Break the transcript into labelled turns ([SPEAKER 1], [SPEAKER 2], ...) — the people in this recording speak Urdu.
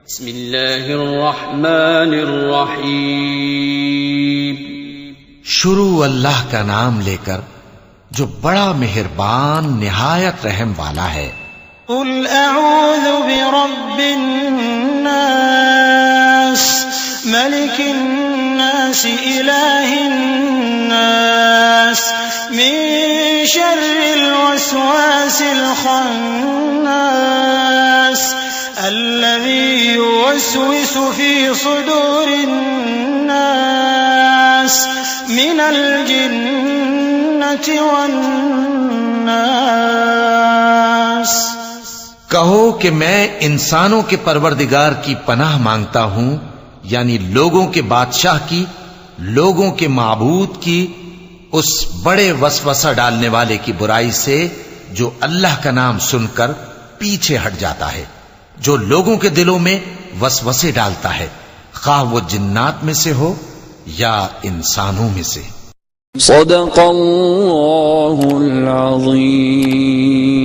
[SPEAKER 1] بسم اللہ الرحمن الرحیم.
[SPEAKER 2] شروع اللہ کا نام لے کر جو بڑا مہربان نہایت رحم والا ہے.
[SPEAKER 3] قل اعوذ برب الناس ملک الناس الہ الناس من شر الوسواس الخناس الذي يوسوس في صدور الناس من الجنة والناس.
[SPEAKER 2] کہو کہ میں انسانوں کے پروردگار کی پناہ مانگتا ہوں، یعنی لوگوں کے بادشاہ کی، لوگوں کے معبود کی، اس بڑے وسوسہ ڈالنے والے کی برائی سے جو اللہ کا نام سن کر پیچھے ہٹ جاتا ہے، جو لوگوں کے دلوں میں وسوسے ڈالتا ہے، خواہ وہ جنات میں سے ہو یا انسانوں میں سے.
[SPEAKER 4] صدق اللہ العظیم.